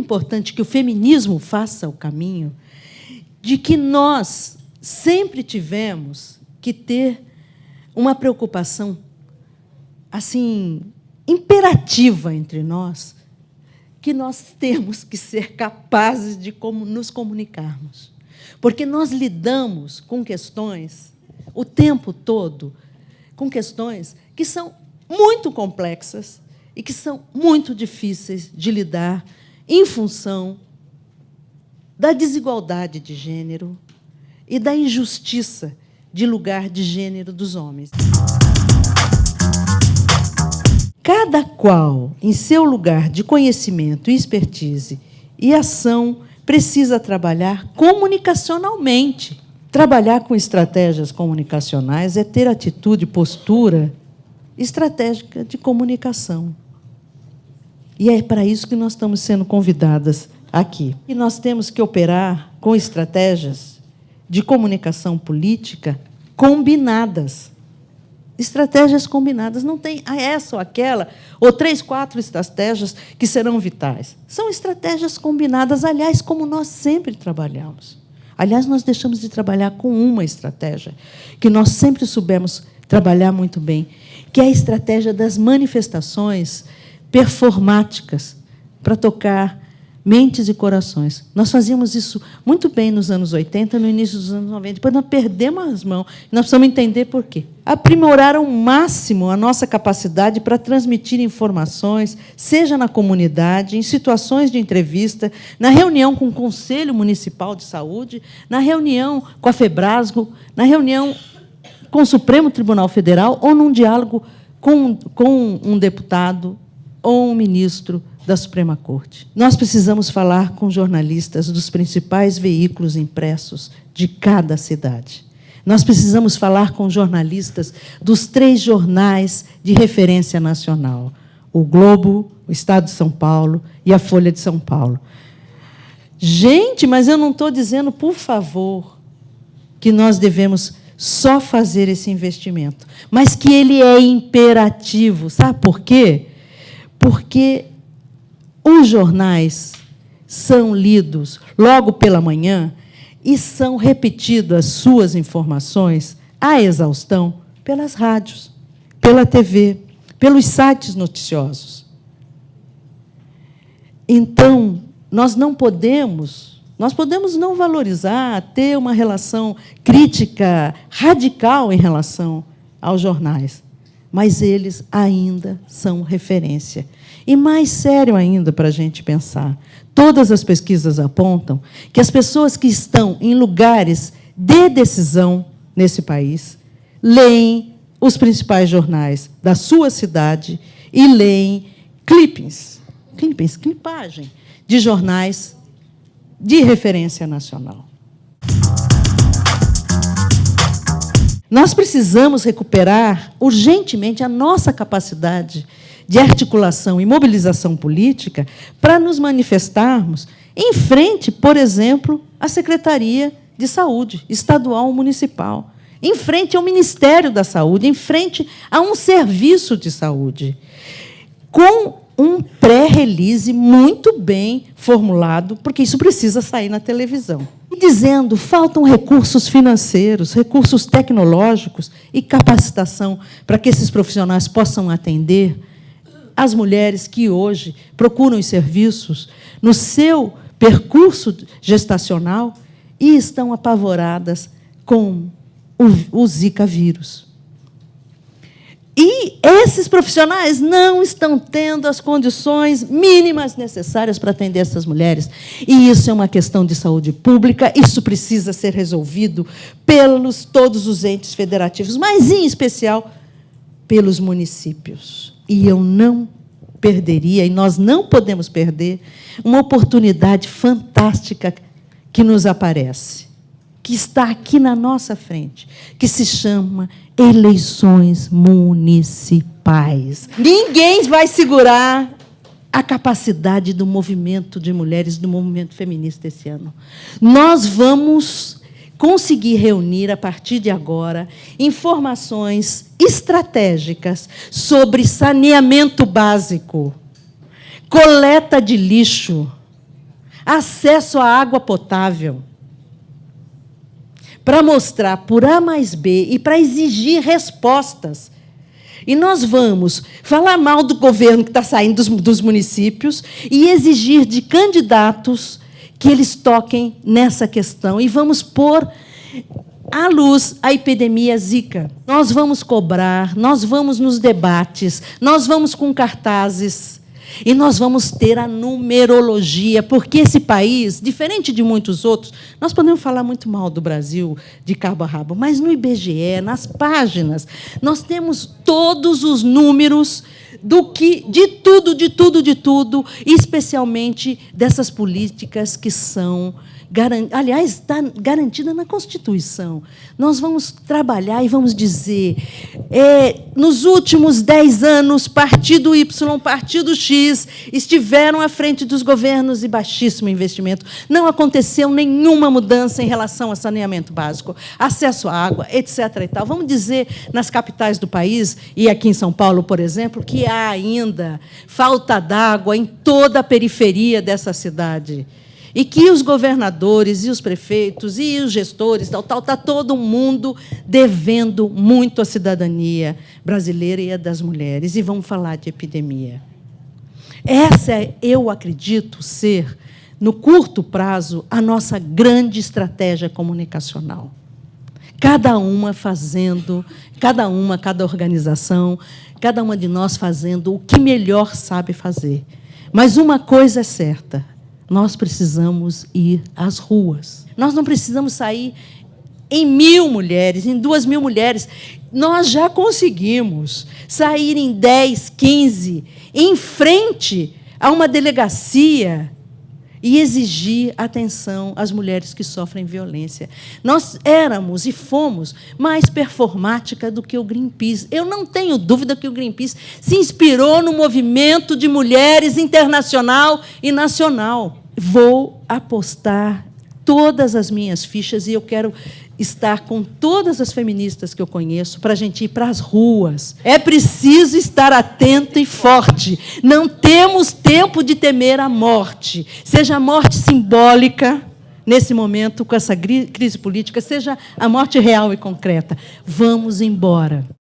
importante que o feminismo faça o caminho de que nós sempre tivemos que ter uma preocupação assim imperativa entre nós, que nós temos que ser capazes de nos comunicarmos. Porque nós lidamos com questões, o tempo todo, com questões que são muito complexas e que são muito difíceis de lidar em função da desigualdade de gênero e da injustiça de lugar de gênero dos homens. Cada qual, em seu lugar de conhecimento, expertise e ação, precisa trabalhar comunicacionalmente. Trabalhar com estratégias comunicacionais é ter atitude, postura estratégica de comunicação. E é para isso que nós estamos sendo convidadas aqui. E nós temos que operar com estratégias de comunicação política combinadas. Estratégias combinadas. Não tem essa ou aquela, ou 3, 4 estratégias que serão vitais. São estratégias combinadas, aliás, como nós sempre trabalhamos. Aliás, nós deixamos de trabalhar com uma estratégia, que nós sempre soubemos trabalhar muito bem, que é a estratégia das manifestações performáticas para tocar mentes e corações. Nós fazíamos isso muito bem nos anos 80, no início dos anos 90. Depois nós perdemos as mãos. Nós precisamos entender por quê. Aprimorar ao máximo a nossa capacidade para transmitir informações, seja na comunidade, em situações de entrevista, na reunião com o Conselho Municipal de Saúde, na reunião com a Febrasgo, na reunião com o Supremo Tribunal Federal ou num diálogo com um deputado ou um ministro da Suprema Corte. Nós precisamos falar com jornalistas dos principais veículos impressos de cada cidade. Nós precisamos falar com jornalistas dos 3 jornais de referência nacional: o Globo, o Estado de São Paulo e a Folha de São Paulo. Gente, mas eu não estou dizendo, por favor, que nós devemos só fazer esse investimento, mas que ele é imperativo. Sabe por quê? Porque os jornais são lidos logo pela manhã e são repetidas as suas informações à exaustão pelas rádios, pela TV, pelos sites noticiosos. Então, nós podemos não valorizar, ter uma relação crítica radical em relação aos jornais, mas eles ainda são referência. E mais sério ainda para a gente pensar, todas as pesquisas apontam que as pessoas que estão em lugares de decisão nesse país leem os principais jornais da sua cidade e leem clipagem de jornais de referência nacional. Nós precisamos recuperar urgentemente a nossa capacidade de articulação e mobilização política para nos manifestarmos em frente, por exemplo, à Secretaria de Saúde estadual ou municipal, em frente ao Ministério da Saúde, em frente a um serviço de saúde, com um pré-release muito bem formulado, porque isso precisa sair na televisão. E dizendo, faltam recursos financeiros, recursos tecnológicos e capacitação para que esses profissionais possam atender as mulheres que hoje procuram os serviços no seu percurso gestacional e estão apavoradas com o Zika vírus. E esses profissionais não estão tendo as condições mínimas necessárias para atender essas mulheres. E isso é uma questão de saúde pública, isso precisa ser resolvido pelos todos os entes federativos, mas, em especial, pelos municípios. E eu não perderia, e nós não podemos perder, uma oportunidade fantástica que nos aparece, que está aqui na nossa frente, que se chama eleições municipais. Ninguém vai segurar a capacidade do movimento de mulheres, do movimento feminista esse ano. Nós vamos conseguir reunir, a partir de agora, informações estratégicas sobre saneamento básico, coleta de lixo, acesso à água potável, para mostrar por A mais B e para exigir respostas. E nós vamos falar mal do governo que está saindo dos municípios e exigir de candidatos que eles toquem nessa questão. E vamos pôr à luz a epidemia Zika. Nós vamos cobrar, nós vamos nos debates, nós vamos com cartazes e nós vamos ter a numerologia, porque esse país, diferente de muitos outros, nós podemos falar muito mal do Brasil de cabo a rabo, mas no IBGE, nas páginas, nós temos todos os números de tudo, especialmente dessas políticas que são, aliás, está garantida na Constituição. Nós vamos trabalhar e vamos dizer, nos últimos 10 anos, partido Y, partido X, estiveram à frente dos governos e baixíssimo investimento. Não aconteceu nenhuma mudança em relação a saneamento básico, acesso à água, etc. E tal. Vamos dizer, nas capitais do país, e aqui em São Paulo, por exemplo, que há ainda falta d'água em toda a periferia dessa cidade. E que os governadores e os prefeitos e os gestores, está todo mundo devendo muito à cidadania brasileira e à das mulheres. E vamos falar de epidemia. Essa, eu acredito, ser, no curto prazo, a nossa grande estratégia comunicacional. Cada organização, cada uma de nós fazendo o que melhor sabe fazer. Mas uma coisa é certa, nós precisamos ir às ruas. Nós não precisamos sair em 1.000 mulheres, em 2.000 mulheres. Nós já conseguimos sair em 10, 15, em frente a uma delegacia e exigir atenção às mulheres que sofrem violência. Nós éramos e fomos mais performática do que o Greenpeace. Eu não tenho dúvida que o Greenpeace se inspirou no movimento de mulheres internacional e nacional. Vou apostar todas as minhas fichas e eu quero estar com todas as feministas que eu conheço para a gente ir para as ruas. É preciso estar atento e forte. Não temos tempo de temer a morte, seja a morte simbólica, nesse momento, com essa crise política, seja a morte real e concreta. Vamos embora.